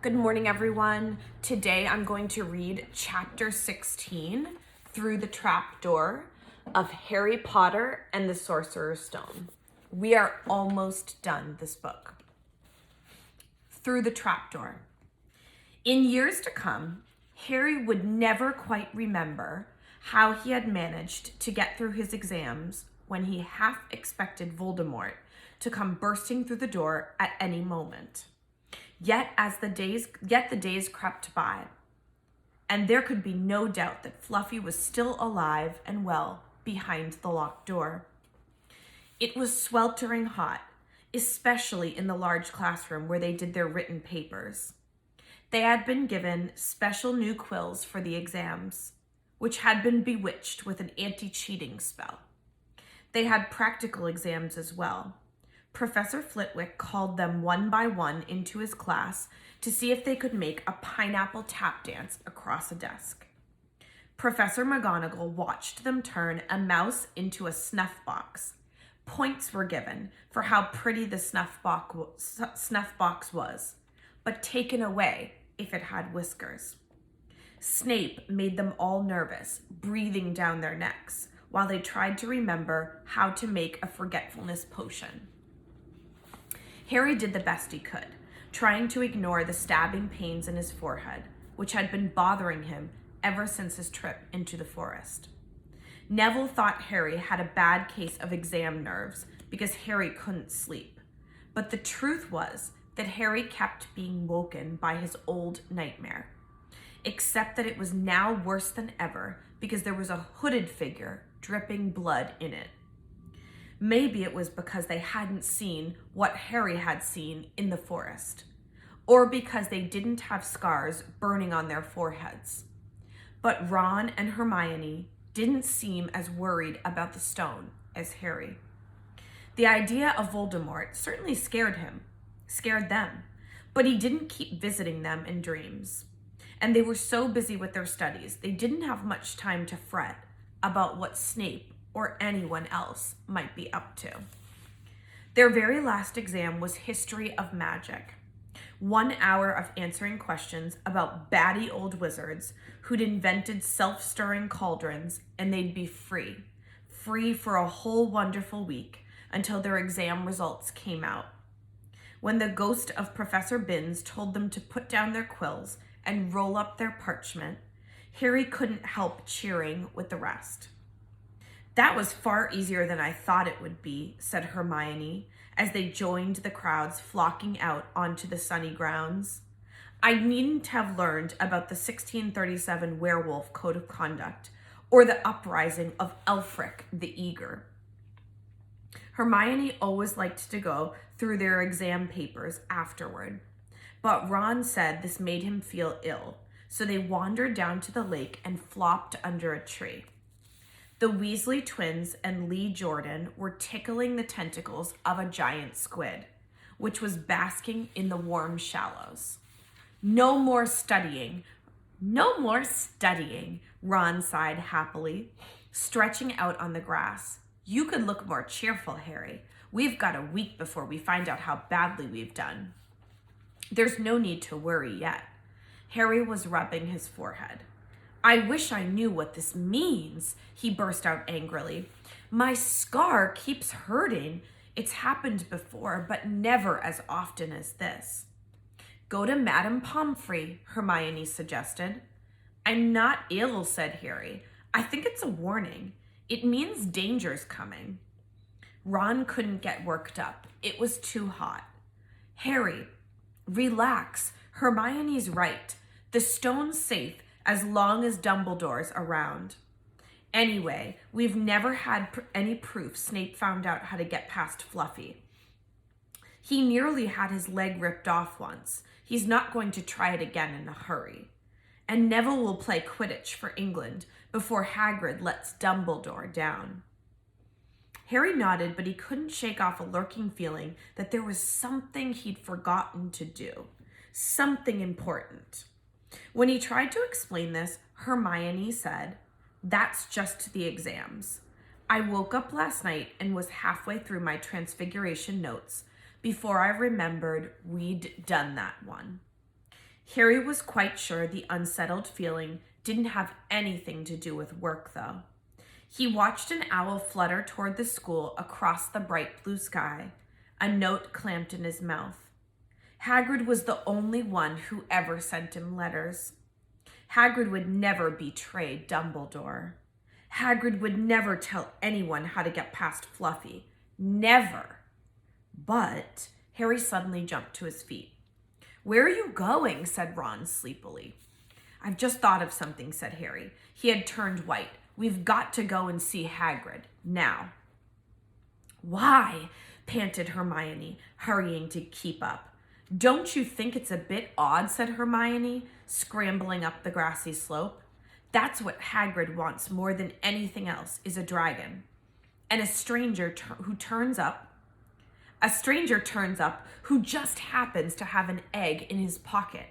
Good morning, everyone. Today I'm going to read chapter 16, Through the Trapdoor, of Harry Potter and the Sorcerer's Stone. We are almost done this book. Through the Trapdoor. In years to come, Harry would never quite remember how he had managed to get through his exams when he half expected Voldemort to come bursting through the door at any moment. Yet the days crept by, and there could be no doubt that Fluffy was still alive and well behind the locked door. It was sweltering hot, especially in the large classroom where they did their written papers. They had been given special new quills for the exams, which had been bewitched with an anti-cheating spell. They had practical exams as well. Professor Flitwick called them one by one into his class to see if they could make a pineapple tap dance across a desk. Professor McGonagall watched them turn a mouse into a snuff box. Points were given for how pretty the snuff box was, but taken away if it had whiskers. Snape made them all nervous, breathing down their necks, while they tried to remember how to make a forgetfulness potion. Harry did the best he could, trying to ignore the stabbing pains in his forehead, which had been bothering him ever since his trip into the forest. Neville thought Harry had a bad case of exam nerves because Harry couldn't sleep. But the truth was that Harry kept being woken by his old nightmare, except that it was now worse than ever because there was a hooded figure dripping blood in it. Maybe it was because they hadn't seen what Harry had seen in the forest, or because they didn't have scars burning on their foreheads. But Ron and Hermione didn't seem as worried about the stone as Harry. The idea of Voldemort certainly scared them, but he didn't keep visiting them in dreams. And they were so busy with their studies, they didn't have much time to fret about what Snape or anyone else might be up to. Their very last exam was History of Magic. 1 hour of answering questions about batty old wizards who'd invented self-stirring cauldrons, and they'd be free for a whole wonderful week until their exam results came out. When the ghost of Professor Binns told them to put down their quills and roll up their parchment, Harry couldn't help cheering with the rest. "That was far easier than I thought it would be," said Hermione, as they joined the crowds flocking out onto the sunny grounds. "I needn't have learned about the 1637 werewolf code of conduct or the uprising of Elfric the Eager." Hermione always liked to go through their exam papers afterward, but Ron said this made him feel ill, so they wandered down to the lake and flopped under a tree. The Weasley twins and Lee Jordan were tickling the tentacles of a giant squid, which was basking in the warm shallows. No more studying, Ron sighed happily, stretching out on the grass. "You could look more cheerful, Harry. We've got a week before we find out how badly we've done." "There's no need to worry yet." Harry was rubbing his forehead. "I wish I knew what this means," he burst out angrily. "My scar keeps hurting. It's happened before, but never as often as this." "Go to Madame Pomfrey," Hermione suggested. "I'm not ill," said Harry. "I think it's a warning. It means danger's coming." Ron couldn't get worked up. It was too hot. "Harry, relax. Hermione's right. The stone's safe as long as Dumbledore's around. Anyway, we've never had any proof Snape found out how to get past Fluffy. He nearly had his leg ripped off once. He's not going to try it again in a hurry. And Neville will play Quidditch for England before Hagrid lets Dumbledore down." Harry nodded, but he couldn't shake off a lurking feeling that there was something he'd forgotten to do. Something important. When he tried to explain this, Hermione said, "That's just the exams. I woke up last night and was halfway through my Transfiguration notes before I remembered we'd done that one." Harry was quite sure the unsettled feeling didn't have anything to do with work, though. He watched an owl flutter toward the school across the bright blue sky, a note clamped in his mouth. Hagrid was the only one who ever sent him letters. Hagrid would never betray Dumbledore. Hagrid would never tell anyone how to get past Fluffy. Never. But Harry suddenly jumped to his feet. "Where are you going?" said Ron sleepily. "I've just thought of something," said Harry. He had turned white. "We've got to go and see Hagrid, now." "Why?" panted Hermione, hurrying to keep up. "Don't you think it's a bit odd?" said Hermione, scrambling up the grassy slope. "That's what Hagrid wants more than anything else, is a dragon. And a stranger turns up who just happens to have an egg in his pocket.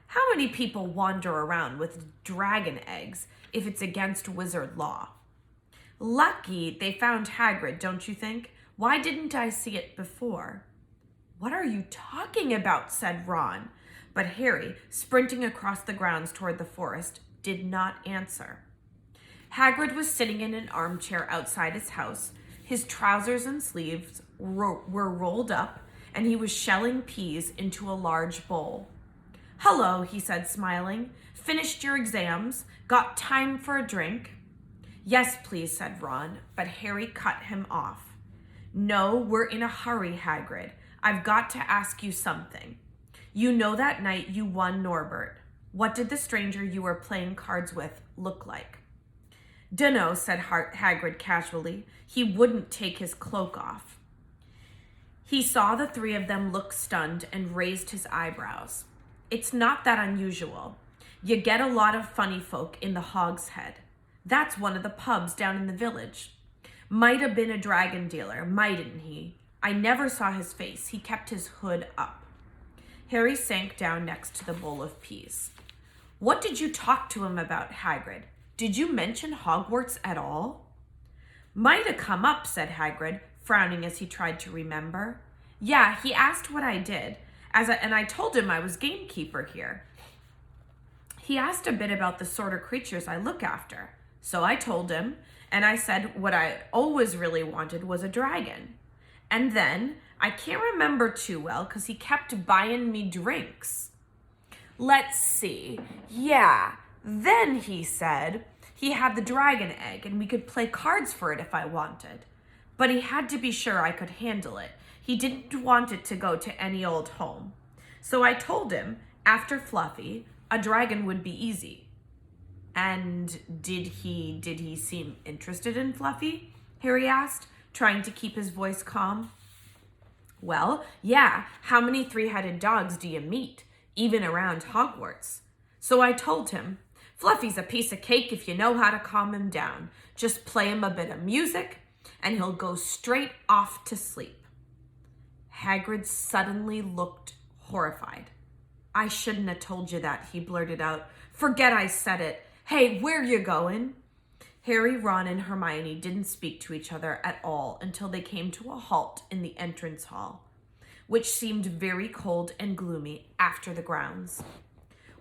How many people wander around with dragon eggs if it's against wizard law? Lucky they found Hagrid, don't you think? Why didn't I see it before?" "What are you talking about?" said Ron. But Harry, sprinting across the grounds toward the forest, did not answer. Hagrid was sitting in an armchair outside his house. His trousers and sleeves were rolled up, and he was shelling peas into a large bowl. "Hello," he said, smiling. "Finished your exams? Got time for a drink?" "Yes, please," said Ron, but Harry cut him off. "No, we're in a hurry, Hagrid. I've got to ask you something. You know that night you won Norbert. What did the stranger you were playing cards with look like?" "Dunno," said Hagrid casually. He wouldn't take his cloak off. He saw the three of them look stunned and raised his eyebrows. "It's not that unusual. You get a lot of funny folk in the Hog's Head. That's one of the pubs down in the village. Might have been a dragon dealer, mightn't he? I never saw his face. He kept his hood up." Harry sank down next to the bowl of peas. "What did you talk to him about, Hagrid? Did you mention Hogwarts at all?" "Might have come up," said Hagrid, frowning as he tried to remember. "Yeah, he asked what I did, and I told him I was gamekeeper here. He asked a bit about the sort of creatures I look after. So I told him, and I said what I always really wanted was a dragon. And then, I can't remember too well because he kept buying me drinks. Let's see. Yeah, then he said he had the dragon egg and we could play cards for it if I wanted. But he had to be sure I could handle it. He didn't want it to go to any old home. So I told him, after Fluffy, a dragon would be easy." "And did he seem interested in Fluffy?" Harry asked, trying to keep his voice calm. "Well, yeah, how many three-headed dogs do you meet, even around Hogwarts? So I told him, Fluffy's a piece of cake if you know how to calm him down. Just play him a bit of music, and he'll go straight off to sleep." Hagrid suddenly looked horrified. "I shouldn't have told you that," he blurted out. "Forget I said it. Hey, where you going?" Harry, Ron, and Hermione didn't speak to each other at all until they came to a halt in the entrance hall, which seemed very cold and gloomy after the grounds.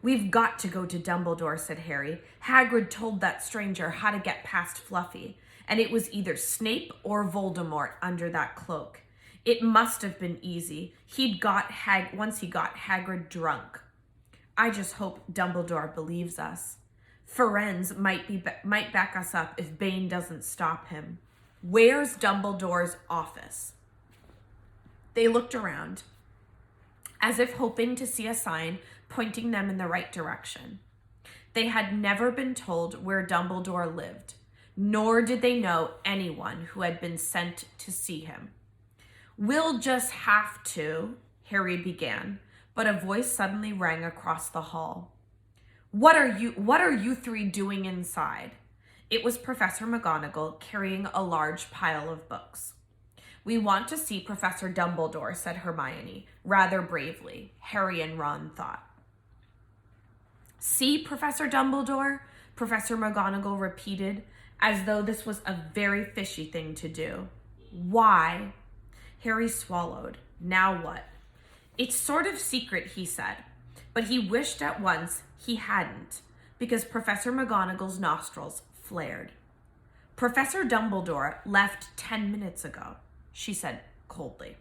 "We've got to go to Dumbledore," said Harry. "Hagrid told that stranger how to get past Fluffy, and it was either Snape or Voldemort under that cloak. It must have been easy. Once he got Hagrid drunk. I just hope Dumbledore believes us. Firenze might back us up if Bane doesn't stop him. Where's Dumbledore's office?" They looked around, as if hoping to see a sign pointing them in the right direction. They had never been told where Dumbledore lived, nor did they know anyone who had been sent to see him. "We'll just have to," Harry began, but a voice suddenly rang across the hall. What are you three doing inside?" It was Professor McGonagall carrying a large pile of books. "We want to see Professor Dumbledore," said Hermione, rather bravely, Harry and Ron thought. "See Professor Dumbledore?" Professor McGonagall repeated, as though this was a very fishy thing to do. "Why?" Harry swallowed. Now what? "It's sort of secret," he said. But he wished at once he hadn't, because Professor McGonagall's nostrils flared. "Professor Dumbledore left 10 minutes ago," she said coldly.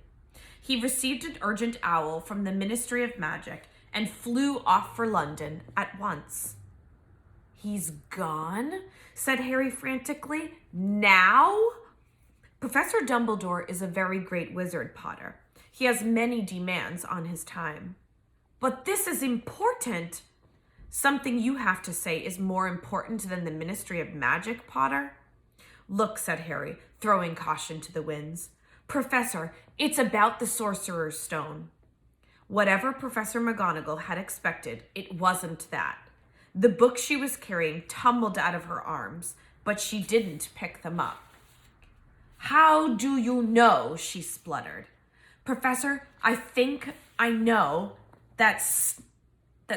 "He received an urgent owl from the Ministry of Magic and flew off for London at once." "He's gone?" said Harry frantically. "Now?" "Professor Dumbledore is a very great wizard, Potter. He has many demands on his time." "But this is important." "Something you have to say is more important than the Ministry of Magic, Potter?" "Look," said Harry, throwing caution to the winds. "Professor, it's about the Sorcerer's Stone." Whatever Professor McGonagall had expected, it wasn't that. The books she was carrying tumbled out of her arms, but she didn't pick them up. "How do you know?" she spluttered. "Professor, I think I know that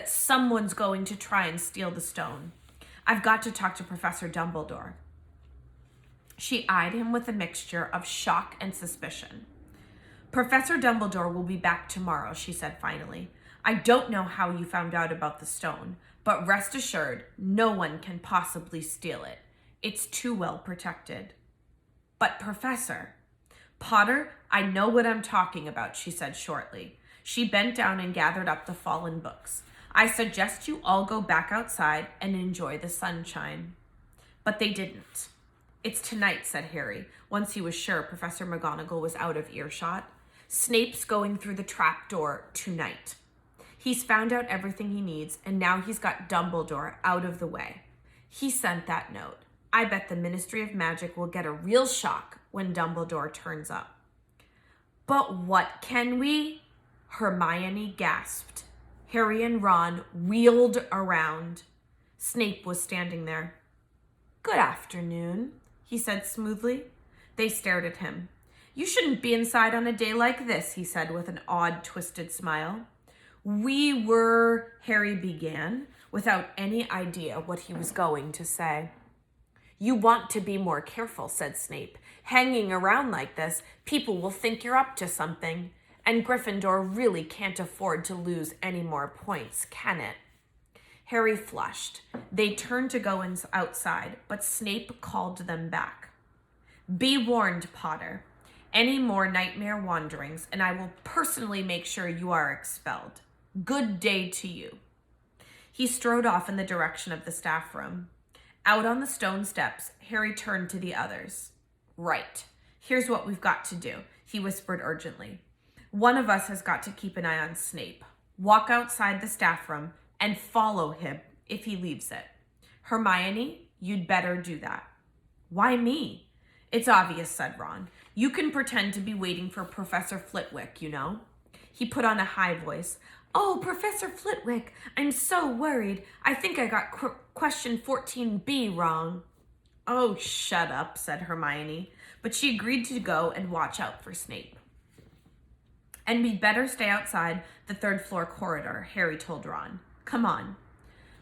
someone's going to try and steal the stone. I've got to talk to Professor Dumbledore." She eyed him with a mixture of shock and suspicion. "Professor Dumbledore will be back tomorrow," she said finally. "I don't know how you found out about the stone, but rest assured, no one can possibly steal it. It's too well protected." "But Professor..." "Potter, I know what I'm talking about," she said shortly. She bent down and gathered up the fallen books. "I suggest you all go back outside and enjoy the sunshine." But they didn't. "It's tonight," said Harry, once he was sure Professor McGonagall was out of earshot. "Snape's going through the trap door tonight. He's found out everything he needs, and now he's got Dumbledore out of the way. He sent that note. I bet the Ministry of Magic will get a real shock when Dumbledore turns up." "But what can we..." Hermione gasped. Harry and Ron wheeled around. Snape was standing there. "Good afternoon," he said smoothly. They stared at him. "You shouldn't be inside on a day like this," he said with an odd, twisted smile. Harry began, without any idea what he was going to say. "You want to be more careful," said Snape. "Hanging around like this, people will think you're up to something. And Gryffindor really can't afford to lose any more points, can it?" Harry flushed. They turned to go outside, but Snape called them back. "Be warned, Potter. Any more nightmare wanderings, and I will personally make sure you are expelled. Good day to you." He strode off in the direction of the staff room. Out on the stone steps, Harry turned to the others. "Right. Here's what we've got to do," he whispered urgently. "One of us has got to keep an eye on Snape. Walk outside the staff room and follow him if he leaves it. Hermione, you'd better do that." "Why me?" "It's obvious," said Ron. "You can pretend to be waiting for Professor Flitwick, you know." He put on a high voice. "Oh, Professor Flitwick, I'm so worried. I think I got question 14B wrong." "Oh, shut up," said Hermione, but she agreed to go and watch out for Snape. "And we'd better stay outside the third-floor corridor," Harry told Ron. "Come on."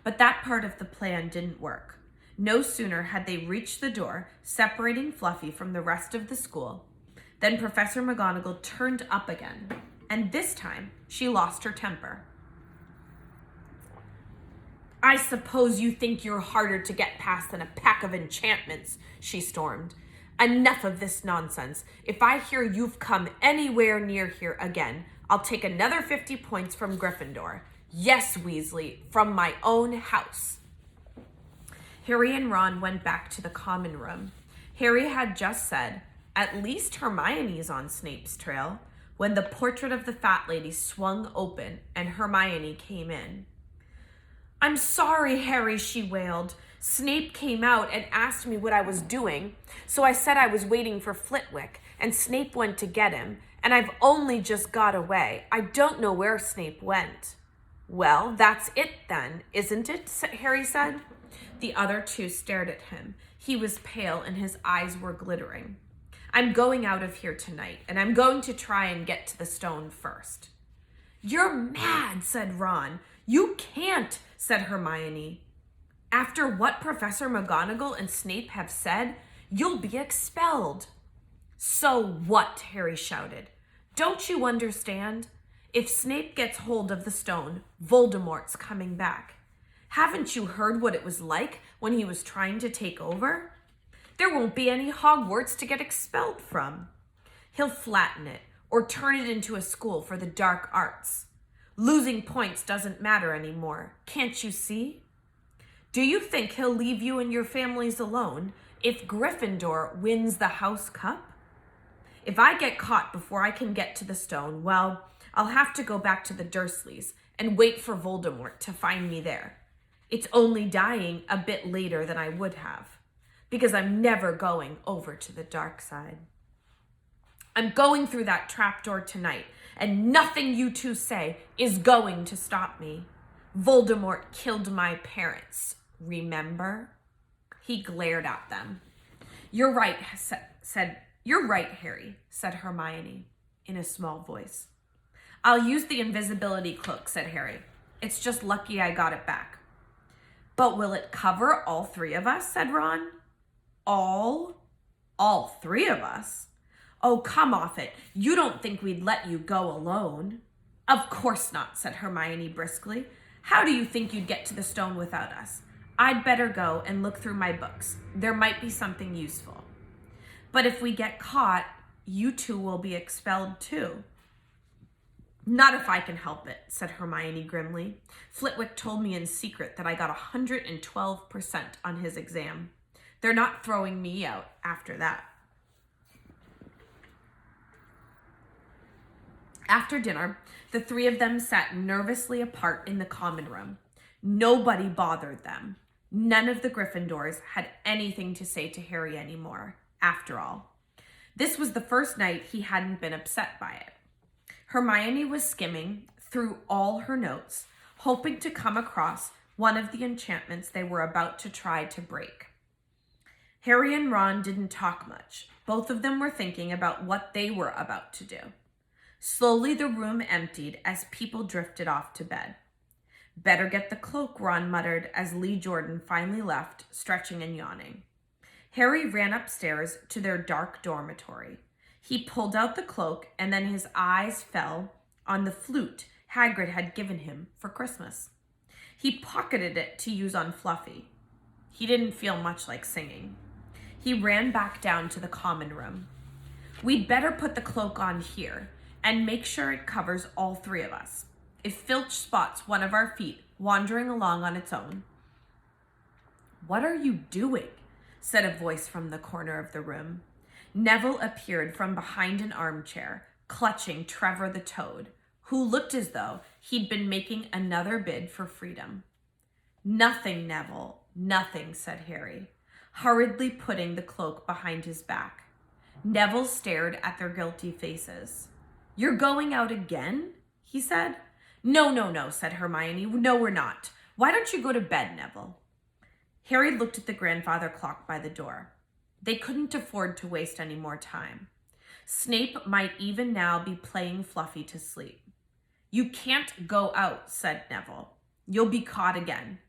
But that part of the plan didn't work. No sooner had they reached the door, separating Fluffy from the rest of the school, than Professor McGonagall turned up again, and this time she lost her temper. "I suppose you think you're harder to get past than a pack of enchantments," she stormed. "Enough of this nonsense. If I hear you've come anywhere near here again, I'll take another 50 points from Gryffindor. Yes, Weasley, from my own house." Harry and Ron went back to the common room. Harry had just said, "At least Hermione's on Snape's trail," when the portrait of the fat lady swung open and Hermione came in. "I'm sorry, Harry," she wailed. "Snape came out and asked me what I was doing, so I said I was waiting for Flitwick, and Snape went to get him, and I've only just got away. I don't know where Snape went." "Well, that's it then, isn't it?" Harry said. The other two stared at him. He was pale and his eyes were glittering. "I'm going out of here tonight, and I'm going to try and get to the stone first." "You're mad," said Ron. "You can't," said Hermione. "After what Professor McGonagall and Snape have said, you'll be expelled." "So what?" Harry shouted. "Don't you understand? If Snape gets hold of the stone, Voldemort's coming back. Haven't you heard what it was like when he was trying to take over? There won't be any Hogwarts to get expelled from. He'll flatten it or turn it into a school for the dark arts. Losing points doesn't matter anymore. Can't you see? Do you think he'll leave you and your families alone if Gryffindor wins the House Cup? If I get caught before I can get to the stone, well, I'll have to go back to the Dursleys and wait for Voldemort to find me there. It's only dying a bit later than I would have, because I'm never going over to the dark side. I'm going through that trapdoor tonight, and nothing you two say is going to stop me. Voldemort killed my parents, remember? He glared at them. You're right, Harry, said Hermione in a small voice. I'll use the invisibility cloak, said Harry. It's just lucky I got it back. But will it cover all three of us, said Ron. All three of us? Oh, come off it. You don't think we'd let you go alone? Of course not, said Hermione briskly. How do you think you'd get to the stone without us? I'd better go and look through my books. There might be something useful. But if we get caught, you two will be expelled too. Not if I can help it, said Hermione grimly. Flitwick told me in secret that I got 112% on his exam. They're not throwing me out after that. After dinner, the three of them sat nervously apart in the common room. Nobody bothered them. None of the Gryffindors had anything to say to Harry anymore, after all. This was the first night he hadn't been upset by it. Hermione was skimming through all her notes, hoping to come across one of the enchantments they were about to try to break. Harry and Ron didn't talk much. Both of them were thinking about what they were about to do. Slowly the room emptied as people drifted off to bed. Better get the cloak, Ron muttered as Lee Jordan finally left, stretching and yawning. Harry ran upstairs to their dark dormitory. He pulled out the cloak, and then his eyes fell on the flute Hagrid had given him for Christmas. He pocketed it to use on Fluffy. He didn't feel much like singing. He ran back down to the common room. We'd better put the cloak on here and make sure it covers all three of us. If Filch spots one of our feet wandering along on its own. What are you doing? Said a voice from the corner of the room. Neville appeared from behind an armchair, clutching Trevor the Toad, who looked as though he'd been making another bid for freedom. Nothing, Neville, nothing, said Harry, hurriedly putting the cloak behind his back. Neville stared at their guilty faces. You're going out again? He said. No, said Hermione. No, we're not. Why don't you go to bed, Neville? Harry looked at the grandfather clock by the door. They couldn't afford to waste any more time. Snape might even now be playing Fluffy to sleep. You can't go out, said Neville. You'll be caught again.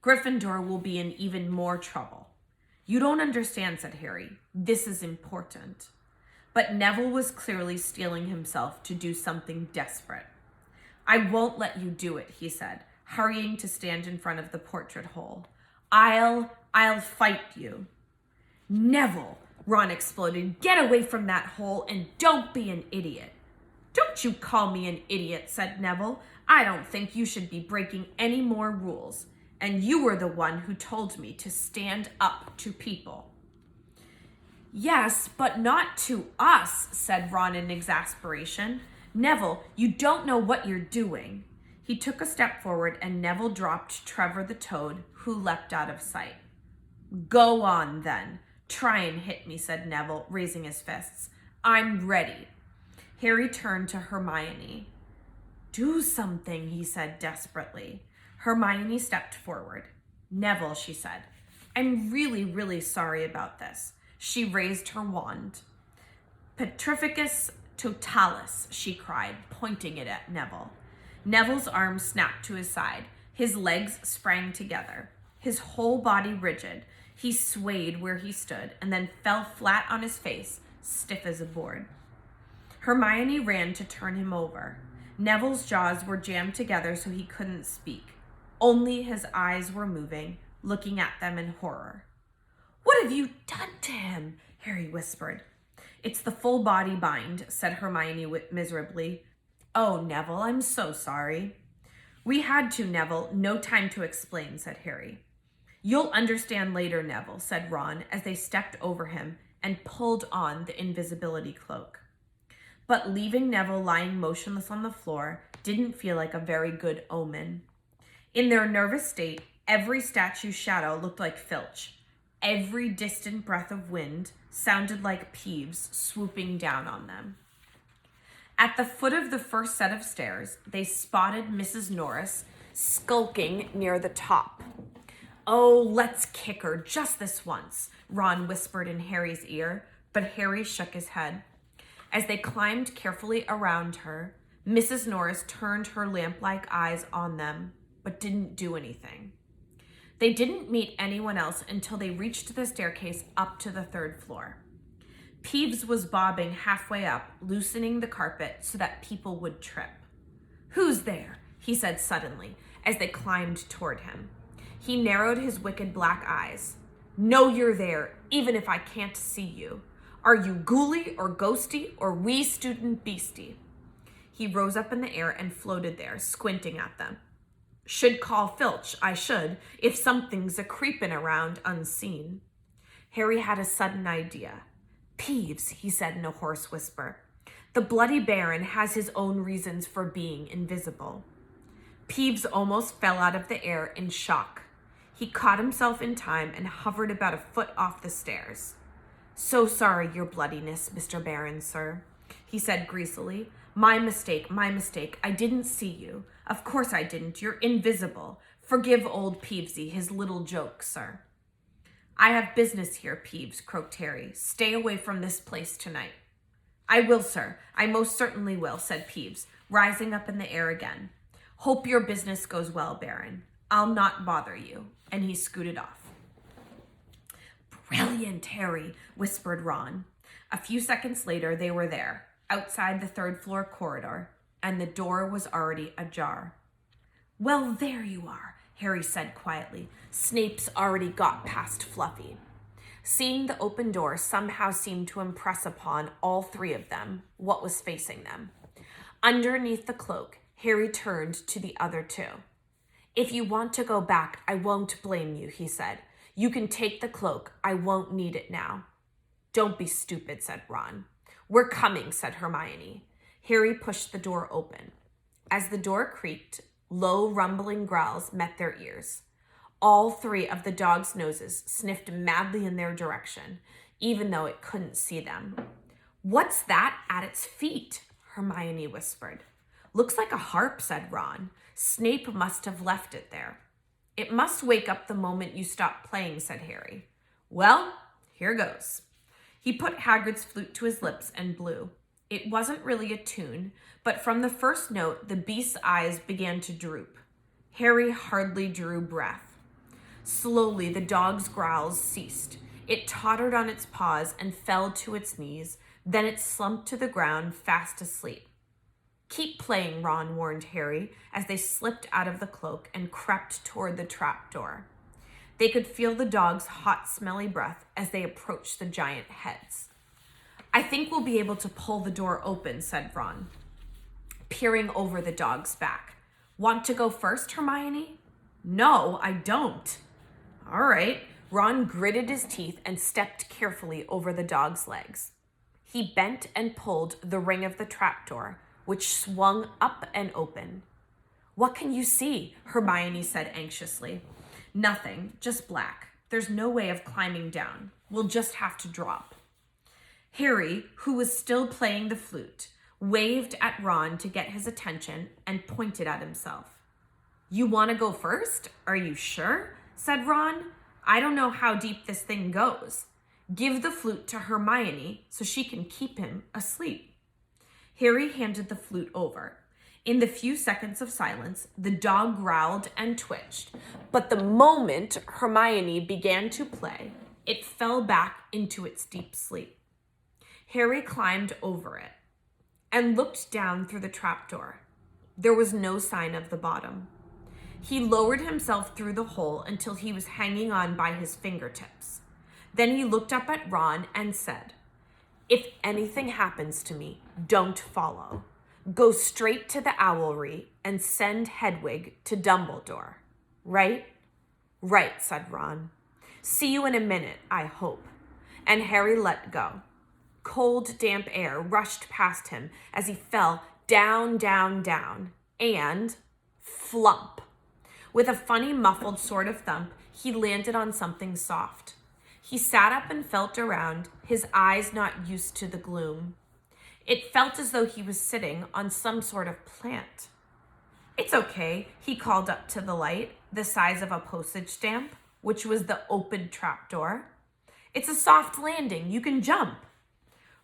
Gryffindor will be in even more trouble. You don't understand, said Harry. This is important. But Neville was clearly steeling himself to do something desperate. I won't let you do it, he said, hurrying to stand in front of the portrait hole. I'll fight you. Neville, Ron exploded, get away from that hole and don't be an idiot. Don't you call me an idiot, said Neville. I don't think you should be breaking any more rules. And you were the one who told me to stand up to people. Yes, but not to us, said Ron in exasperation. Neville, you don't know what you're doing. He took a step forward and Neville dropped Trevor the Toad, who leapt out of sight. Go on, then. Try and hit me, said Neville, raising his fists. I'm ready. Harry turned to Hermione. Do something, he said desperately. Hermione stepped forward. Neville, she said, I'm really, really sorry about this. She raised her wand. Petrificus totalis, she cried, pointing it at Neville. Neville's arm snapped to his side. His legs sprang together. His whole body rigid. He swayed where he stood and then fell flat on his face, stiff as a board. Hermione ran to turn him over. Neville's jaws were jammed together so he couldn't speak. Only his eyes were moving, looking at them in horror. "What have you done to him?" Harry whispered. "It's the full body bind," said Hermione miserably. "Oh, Neville, I'm so sorry." "We had to, Neville. No time to explain," said Harry. "You'll understand later, Neville," said Ron as they stepped over him and pulled on the invisibility cloak. But leaving Neville lying motionless on the floor didn't feel like a very good omen. In their nervous state, every statue's shadow looked like Filch. Every distant breath of wind sounded like Peeves swooping down on them. At the foot of the first set of stairs, they spotted Mrs. Norris skulking near the top. "Oh, let's kick her just this once," Ron whispered in Harry's ear, but Harry shook his head. As they climbed carefully around her, Mrs. Norris turned her lamp-like eyes on them, but didn't do anything. They didn't meet anyone else until they reached the staircase up to the 3rd floor. Peeves was bobbing halfway up, loosening the carpet so that people would trip. "Who's there?" he said suddenly, as they climbed toward him. He narrowed his wicked black eyes. "Know you're there, even if I can't see you. Are you ghouly or ghosty or wee student beastie?" He rose up in the air and floated there, squinting at them. "Should call Filch, I should, if something's a-creepin' around unseen." Harry had a sudden idea. "Peeves," he said in a hoarse whisper. "The Bloody Baron has his own reasons for being invisible." Peeves almost fell out of the air in shock. He caught himself in time and hovered about a foot off the stairs. "So sorry, your bloodiness, Mr. Baron, sir," he said greasily. My mistake. I didn't see you. Of course I didn't. You're invisible. Forgive old Peevesy his little joke, sir." "I have business here, Peeves," croaked Harry. "Stay away from this place tonight." "I will, sir. I most certainly will," said Peeves, rising up in the air again. "Hope your business goes well, Baron. I'll not bother you." And he scooted off. "Brilliant, Harry," whispered Ron. A few seconds later, they were there, outside the 3rd floor corridor, and the door was already ajar. "Well, there you are," Harry said quietly. "Snape's already got past Fluffy." Seeing the open door somehow seemed to impress upon all 3 of them what was facing them. Underneath the cloak, Harry turned to the other 2. "If you want to go back, I won't blame you," he said. "You can take the cloak. I won't need it now." "Don't be stupid," said Ron. "We're coming," said Hermione. Harry pushed the door open. As the door creaked, low rumbling growls met their ears. All 3 of the dog's noses sniffed madly in their direction, even though it couldn't see them. "What's that at its feet?" Hermione whispered. "Looks like a harp," said Ron. "Snape must have left it there." "It must wake up the moment you stop playing," said Harry. "Well, here goes." He put Hagrid's flute to his lips and blew. It wasn't really a tune, but from the first note, the beast's eyes began to droop. Harry hardly drew breath. Slowly, the dog's growls ceased. It tottered on its paws and fell to its knees. Then it slumped to the ground, fast asleep. "Keep playing," Ron warned Harry as they slipped out of the cloak and crept toward the trapdoor. They could feel the dog's hot, smelly breath as they approached the giant heads. "I think we'll be able to pull the door open," said Ron, peering over the dog's back. "Want to go first, Hermione?" "No, I don't." "All right." Ron gritted his teeth and stepped carefully over the dog's legs. He bent and pulled the ring of the trapdoor, which swung up and open. "What can you see?" Hermione said anxiously. "Nothing, just black. There's no way of climbing down. We'll just have to drop." Harry, who was still playing the flute, waved at Ron to get his attention and pointed at himself. "You want to go first? Are you sure?" said Ron. "I don't know how deep this thing goes. Give the flute to Hermione so she can keep him asleep." Harry handed the flute over. In the few seconds of silence, the dog growled and twitched, but the moment Hermione began to play, it fell back into its deep sleep. Harry climbed over it and looked down through the trapdoor. There was no sign of the bottom. He lowered himself through the hole until he was hanging on by his fingertips. Then he looked up at Ron and said, "If anything happens to me, don't follow. Go straight to the owlry and send Hedwig to Dumbledore. Right?" "Right," said Ron. "See you in a minute, I hope." And Harry let go. Cold, damp air rushed past him as he fell down, down, down, and flump. With a funny, muffled sort of thump, he landed on something soft. He sat up and felt around, his eyes not used to the gloom. It felt as though he was sitting on some sort of plant. "It's okay," he called up to the light, the size of a postage stamp, which was the open trapdoor. "It's a soft landing. You can jump."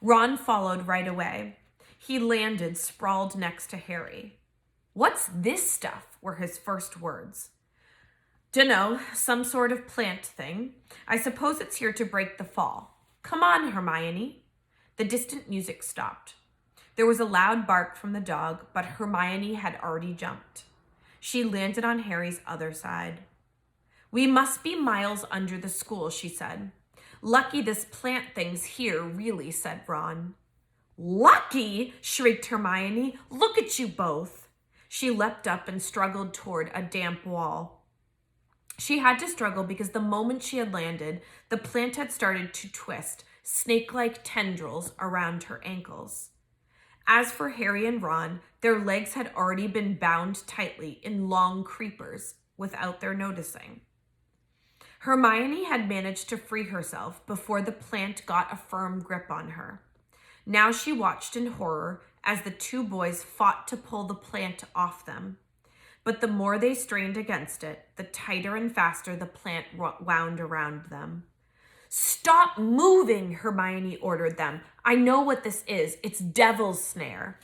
Ron followed right away. He landed sprawled next to Harry. "What's this stuff?" were his first words. "Dunno, some sort of plant thing. I suppose it's here to break the fall. Come on, Hermione." The distant music stopped. There was a loud bark from the dog, but Hermione had already jumped. She landed on Harry's other side. "We must be miles under the school," she said. "Lucky this plant thing's here, really," said Ron. "Lucky?" shrieked Hermione. "Look at you both." She leapt up and struggled toward a damp wall. She had to struggle because the moment she had landed, the plant had started to twist, snake-like tendrils around her ankles. As for Harry and Ron, their legs had already been bound tightly in long creepers without their noticing. Hermione had managed to free herself before the plant got a firm grip on her. Now she watched in horror as the two boys fought to pull the plant off them. But the more they strained against it, the tighter and faster the plant wound around them. "Stop moving," Hermione ordered them. "I know what this is. It's Devil's Snare."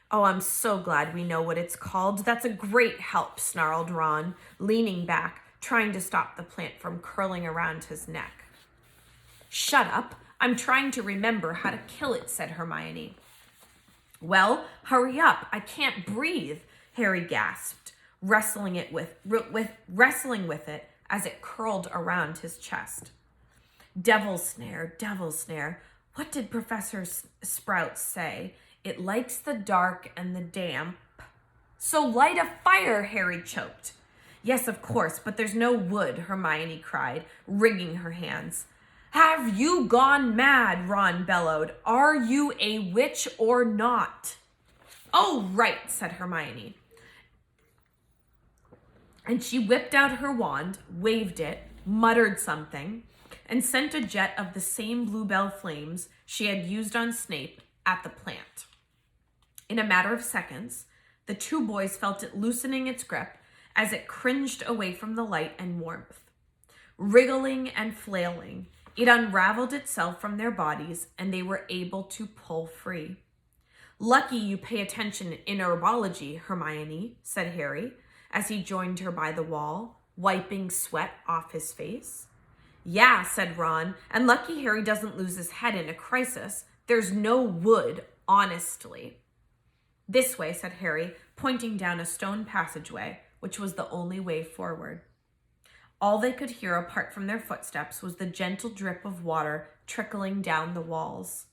"Oh, I'm so glad we know what it's called. That's a great help," snarled Ron, leaning back, trying to stop the plant from curling around his neck. "Shut up. I'm trying to remember how to kill it," said Hermione. "Well, hurry up. I can't breathe," Harry gasped, wrestling with it as it curled around his chest. Devil's Snare, Devil's Snare. What did Professor Sprout say? It likes the dark and the damp. "So light a fire," Harry choked. "Yes, of course, but there's no wood," Hermione cried, wringing her hands. "Have you gone mad?" Ron bellowed. "Are you a witch or not?" "Oh, right," said Hermione. And she whipped out her wand, waved it, muttered something, and sent a jet of the same bluebell flames she had used on Snape at the plant. In a matter of seconds, the two boys felt it loosening its grip as it cringed away from the light and warmth. Wriggling and flailing, it unraveled itself from their bodies and they were able to pull free. "Lucky you pay attention in herbology, Hermione," said Harry as he joined her by the wall, wiping sweat off his face. "Yeah," said Ron, "and lucky Harry doesn't lose his head in a crisis. There's no wood, honestly." "This way," said Harry, pointing down a stone passageway, which was the only way forward. All they could hear apart from their footsteps was the gentle drip of water trickling down the walls.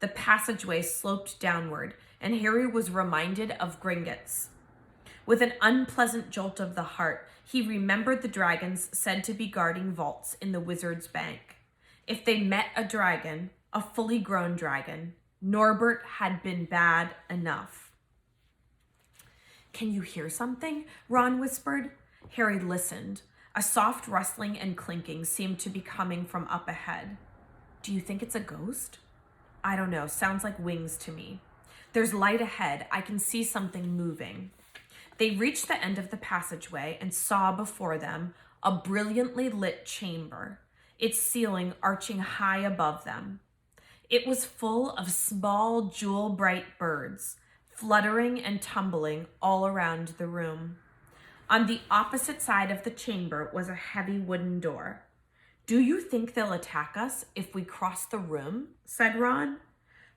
The passageway sloped downward, and Harry was reminded of Gringotts. With an unpleasant jolt of the heart, he remembered the dragons said to be guarding vaults in the Wizard's Bank. If they met a dragon, a fully grown dragon, Norbert had been bad enough. "Can you hear something?" Ron whispered. Harry listened. A soft rustling and clinking seemed to be coming from up ahead. "Do you think it's a ghost?" "I don't know. Sounds like wings to me." "There's light ahead. I can see something moving." They reached the end of the passageway and saw before them a brilliantly lit chamber, its ceiling arching high above them. It was full of small, jewel-bright birds, fluttering and tumbling all around the room. On the opposite side of the chamber was a heavy wooden door. "Do you think they'll attack us if we cross the room?" said Ron.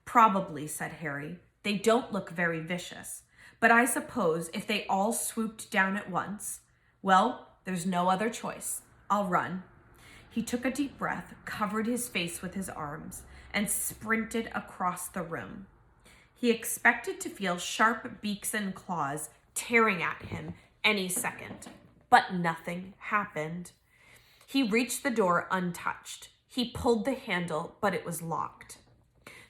"Probably," said Harry. "They don't look very vicious. But I suppose if they all swooped down at once, well, there's no other choice. I'll run." He took a deep breath, covered his face with his arms, and sprinted across the room. He expected to feel sharp beaks and claws tearing at him any second, but nothing happened. He reached the door untouched. He pulled the handle, but it was locked.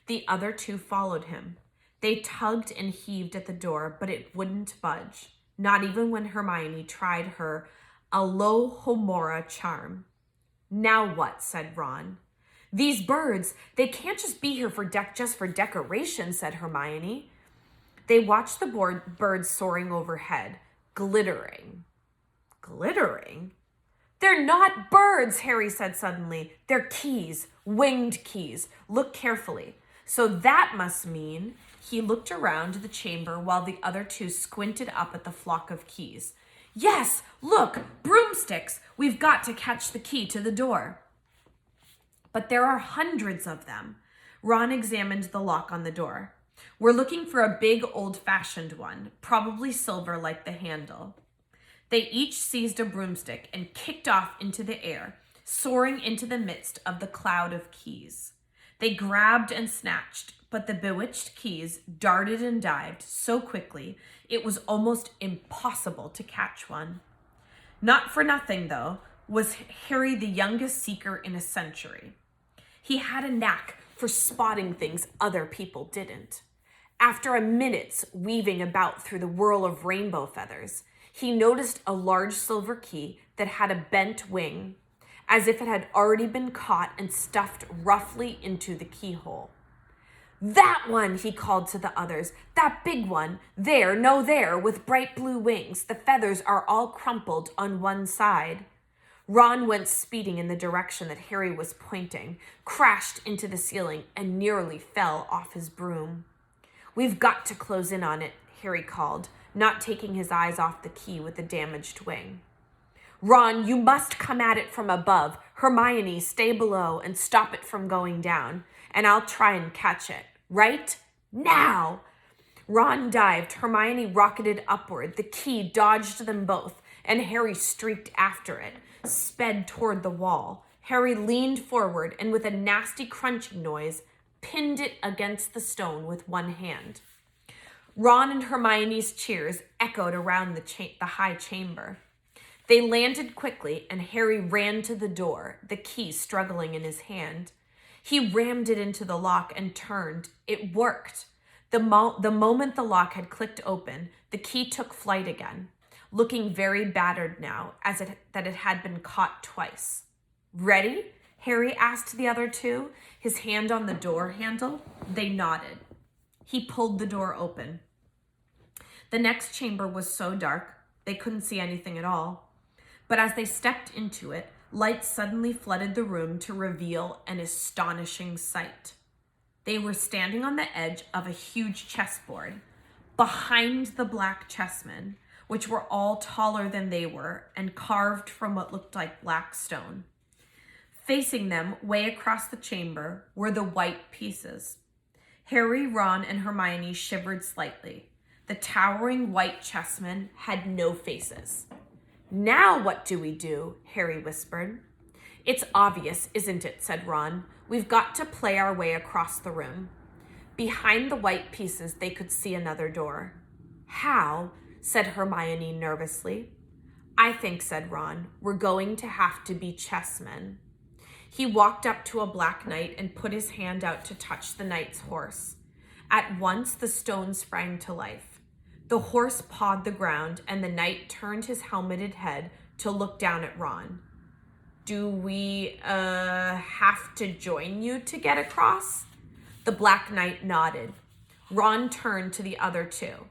The other two followed him. They tugged and heaved at the door, but it wouldn't budge, not even when Hermione tried her Aloud-Chapter charm. "Now what?" said Ron. "These birds, they can't just be here just for decoration," said Hermione. They watched the birds soaring overhead, glittering. Glittering? "They're not birds," Harry said suddenly. "They're keys, winged keys. Look carefully. So that must mean..." He looked around the chamber while the other two squinted up at the flock of keys. "Yes, look, broomsticks. We've got to catch the key to the door." "But there are hundreds of them." Ron examined the lock on the door. "We're looking for a big old-fashioned one, probably silver like the handle." They each seized a broomstick and kicked off into the air, soaring into the midst of the cloud of keys. They grabbed and snatched, but the bewitched keys darted and dived so quickly it was almost impossible to catch one. Not for nothing, though, was Harry the youngest seeker in a century. He had a knack for spotting things other people didn't. After a minute's weaving about through the whirl of rainbow feathers, he noticed a large silver key that had a bent wing, as if it had already been caught and stuffed roughly into the keyhole. "That one," he called to the others. "That big one. There, no there, with bright blue wings. The feathers are all crumpled on one side." Ron went speeding in the direction that Harry was pointing, crashed into the ceiling, and nearly fell off his broom. "We've got to close in on it," Harry called, not taking his eyes off the key with the damaged wing. "Ron, you must come at it from above. Hermione, stay below and stop it from going down, and I'll try and catch it. Right now!" Ron dived. Hermione rocketed upward. The key dodged them both, and Harry streaked after it, sped toward the wall. Harry leaned forward and with a nasty crunching noise, pinned it against the stone with one hand. Ron and Hermione's cheers echoed around the high chamber. They landed quickly, and Harry ran to the door, the key struggling in his hand. He rammed it into the lock and turned. It worked. The moment the lock had clicked open, the key took flight again, looking very battered now, that it had been caught twice. "Ready?" Harry asked the other two, his hand on the door handle. They nodded. He pulled the door open. The next chamber was so dark, they couldn't see anything at all. But as they stepped into it, light suddenly flooded the room to reveal an astonishing sight. They were standing on the edge of a huge chessboard, behind the black chessmen, which were all taller than they were and carved from what looked like black stone. Facing them, way across the chamber, were the white pieces. Harry, Ron, and Hermione shivered slightly. The towering white chessmen had no faces. "Now what do we do?" Harry whispered. "It's obvious, isn't it?" said Ron. "We've got to play our way across the room." Behind the white pieces, they could see another door. "How?" said Hermione nervously. "I think," said Ron, "we're going to have to be chessmen." He walked up to a black knight and put his hand out to touch the knight's horse. At once, the stone sprang to life. The horse pawed the ground, and the knight turned his helmeted head to look down at Ron. "Do we, have to join you to get across?" The Black Knight nodded. Ron turned to the other two.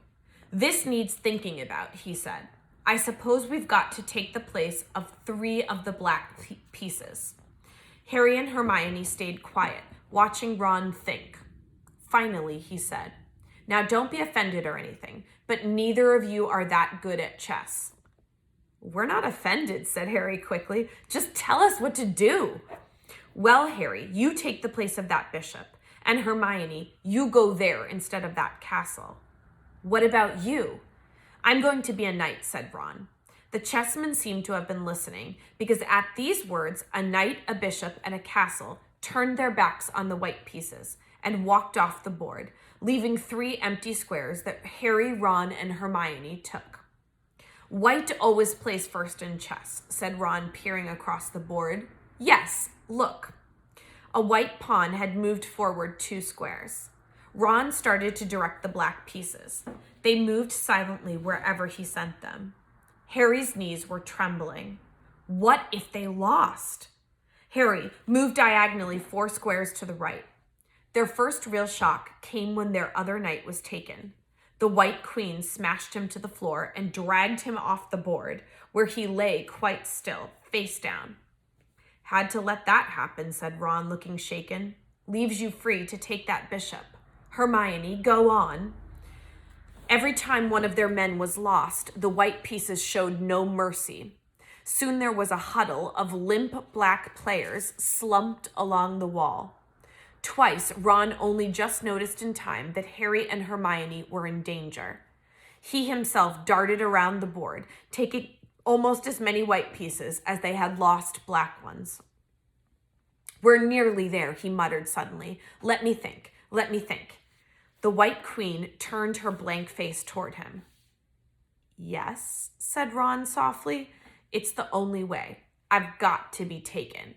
"This needs thinking about," he said. "I suppose we've got to take the place of 3 of the black pieces." Harry and Hermione stayed quiet, watching Ron think. Finally, he said, "Now don't be offended or anything, but neither of you are that good at chess." "We're not offended," said Harry quickly. "Just tell us what to do." "Well, Harry, you take the place of that bishop, and Hermione, you go there instead of that castle." What about you? I'm going to be a knight, said Ron. The chessmen seemed to have been listening, because at these words, a knight, a bishop, and a castle turned their backs on the white pieces and walked off the board, leaving 3 empty squares that Harry, Ron, and Hermione took. White always plays first in chess, said Ron, peering across the board. Yes, look. A white pawn had moved forward 2 squares. Ron started to direct the black pieces. They moved silently wherever he sent them. Harry's knees were trembling. What if they lost? Harry moved diagonally 4 squares to the right. Their first real shock came when their other knight was taken. The white queen smashed him to the floor and dragged him off the board, where he lay quite still, face down. Had to let that happen, said Ron, looking shaken. Leaves you free to take that bishop. Hermione, go on. Every time one of their men was lost, the white pieces showed no mercy. Soon there was a huddle of limp black players slumped along the wall. Twice, Ron only just noticed in time that Harry and Hermione were in danger. He himself darted around the board, taking almost as many white pieces as they had lost black ones. We're nearly there, he muttered suddenly. Let me think. The white queen turned her blank face toward him. Yes, said Ron softly. It's the only way. I've got to be taken.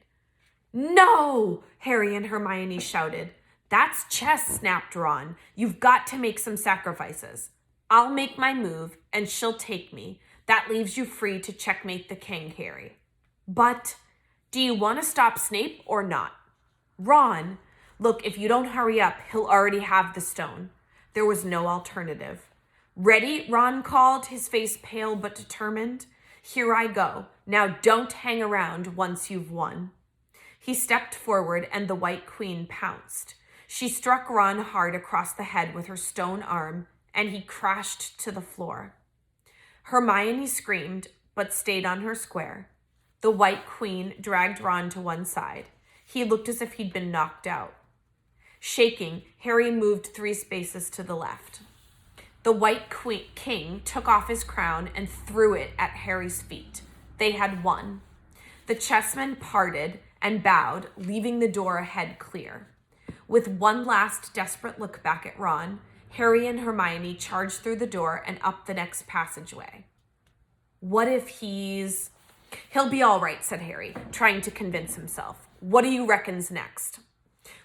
No! Harry and Hermione shouted. That's chess, snapped Ron. You've got to make some sacrifices. I'll make my move, and she'll take me. That leaves you free to checkmate the king, Harry. But do you want to stop Snape or not? Ron, look, if you don't hurry up, he'll already have the stone. There was no alternative. Ready? Ron called, his face pale but determined. Here I go. Now don't hang around once you've won. He stepped forward and the white queen pounced. She struck Ron hard across the head with her stone arm, and he crashed to the floor. Hermione screamed, but stayed on her square. The white queen dragged Ron to one side. He looked as if he'd been knocked out. Shaking, Harry moved 3 spaces to the left. The white king took off his crown and threw it at Harry's feet. They had won. The chessmen parted and bowed, leaving the door ahead clear. With one last desperate look back at Ron, Harry and Hermione charged through the door and up the next passageway. What if He'll be all right, said Harry, trying to convince himself. What do you reckon's next?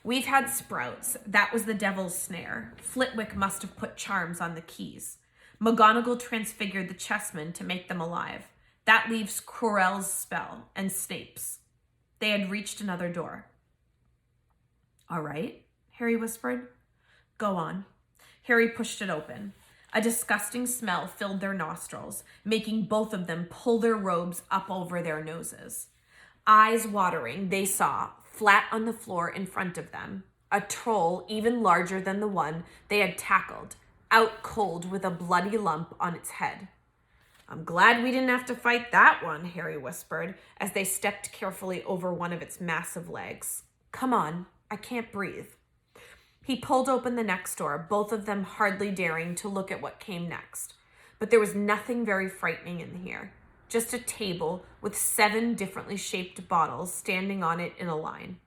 We've had sprouts. That was the devil's snare. Flitwick must have put charms on the keys. McGonagall transfigured the chessmen to make them alive. That leaves Quirrell's spell and Snape's. They had reached another door. All right, Harry whispered. Go on. Harry pushed it open. A disgusting smell filled their nostrils, making both of them pull their robes up over their noses. Eyes watering, they saw, flat on the floor in front of them, a troll even larger than the one they had tackled, out cold with a bloody lump on its head. I'm glad we didn't have to fight that one, Harry whispered, as they stepped carefully over one of its massive legs. Come on, I can't breathe. He pulled open the next door, both of them hardly daring to look at what came next. But there was nothing very frightening in here. Just a table with 7 differently shaped bottles standing on it in a line.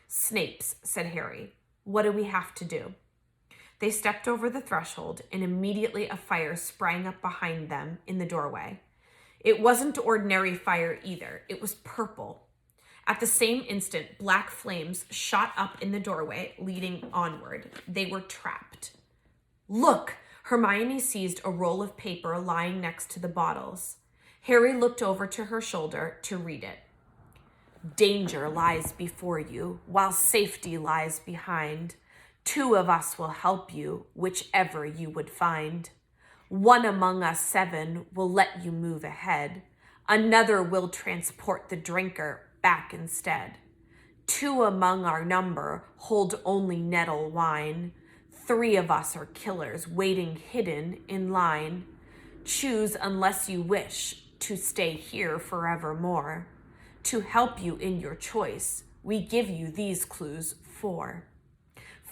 Snape's, said Harry. What do we have to do? They stepped over the threshold, and immediately a fire sprang up behind them in the doorway. It wasn't ordinary fire either. It was purple. At the same instant, black flames shot up in the doorway, leading onward. They were trapped. Look! Hermione seized a roll of paper lying next to the bottles. Harry looked over to her shoulder to read it. Danger lies before you, while safety lies behind. 2 of us will help you, whichever you would find. 1 among us 7 will let you move ahead. Another will transport the drinker back instead. 2 among our number hold only nettle wine. 3 of us are killers waiting hidden in line. Choose unless you wish to stay here forevermore. To help you in your choice, we give you these clues 4.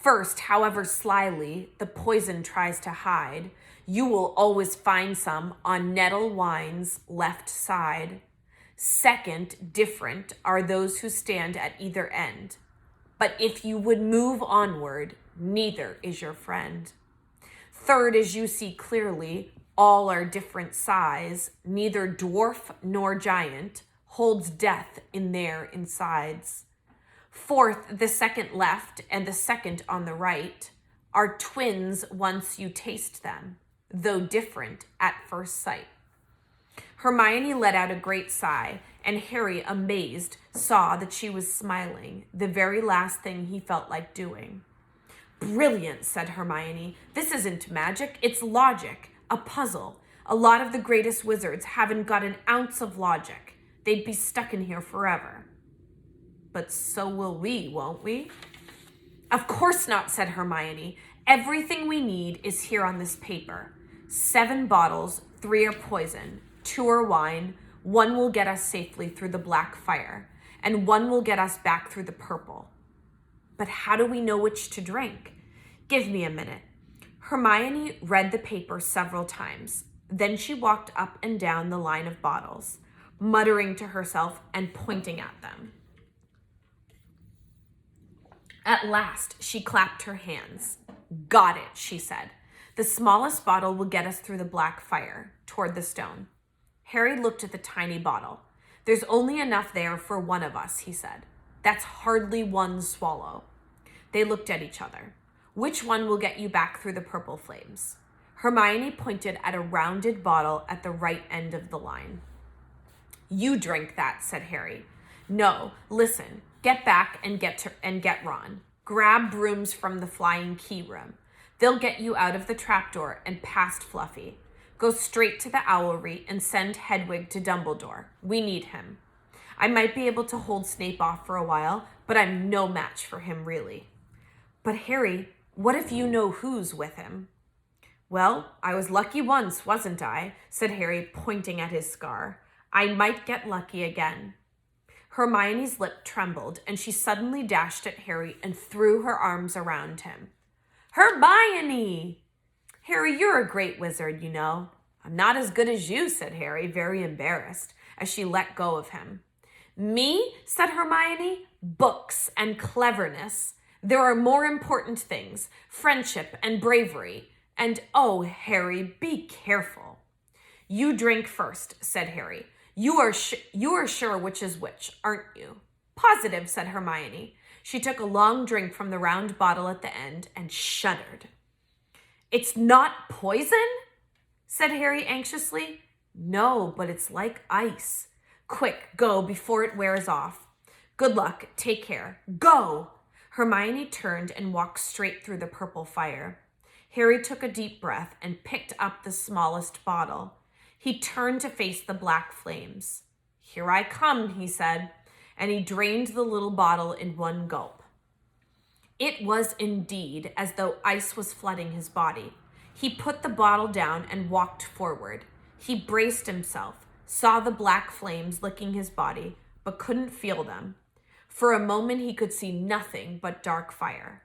First, however slyly the poison tries to hide, you will always find some on Nettle Wine's left side. Second, different are those who stand at either end. But if you would move onward, neither is your friend. Third, as you see clearly, all are different size, neither dwarf nor giant holds death in their insides. Fourth, the second left and the second on the right are twins once you taste them, though different at first sight. Hermione let out a great sigh, and Harry, amazed, saw that she was smiling, the very last thing he felt like doing. Brilliant, said Hermione. This isn't magic, it's logic, a puzzle. A lot of the greatest wizards haven't got an ounce of logic. They'd be stuck in here forever. But so will we, won't we? Of course not, said Hermione. Everything we need is here on this paper. 7 bottles, 3 are poison, 2 are wine, 1 will get us safely through the black fire, and 1 will get us back through the purple. But how do we know which to drink? Give me a minute. Hermione read the paper several times. Then she walked up and down the line of bottles, muttering to herself and pointing at them. At last, she clapped her hands. Got it, she said. The smallest bottle will get us through the black fire, toward the stone. Harry looked at the tiny bottle. There's only enough there for one of us, he said. That's hardly 1 swallow. They looked at each other. Which one will get you back through the purple flames? Hermione pointed at a rounded bottle at the right end of the line. You drink that, said Harry. No, listen. Get back and get Ron. Grab brooms from the flying key room. They'll get you out of the trapdoor and past Fluffy. Go straight to the owlry and send Hedwig to Dumbledore. We need him. I might be able to hold Snape off for a while, but I'm no match for him, really. But Harry, what if you know who's with him? Well, I was lucky once, wasn't I? Said Harry, pointing at his scar. I might get lucky again. Hermione's lip trembled, and she suddenly dashed at Harry and threw her arms around him. Hermione! Harry, you're a great wizard, you know. I'm not as good as you, said Harry, very embarrassed, as she let go of him. Me? Said Hermione. Books and cleverness. There are more important things, friendship and bravery. And oh, Harry, be careful. You drink first, said Harry. You are sure which is which, aren't you? Positive, said Hermione. She took a long drink from the round bottle at the end and shuddered. It's not poison? Said Harry anxiously. No, but it's like ice. Quick, go before it wears off. Good luck. Take care. Go! Hermione turned and walked straight through the purple fire. Harry took a deep breath and picked up the smallest bottle. He turned to face the black flames. Here I come, he said, and he drained the little bottle in one gulp. It was indeed as though ice was flooding his body. He put the bottle down and walked forward. He braced himself, saw the black flames licking his body, but couldn't feel them. For a moment he could see nothing but dark fire.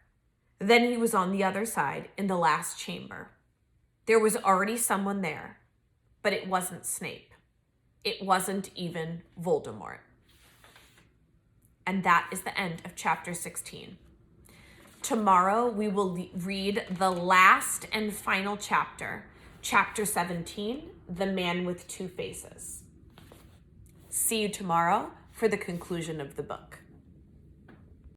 Then he was on the other side, in the last chamber. There was already someone there, but it wasn't Snape. It wasn't even Voldemort. And that is the end of chapter 16. Tomorrow we will read the last and final chapter, chapter 17, The Man with Two Faces. See you tomorrow for the conclusion of the book.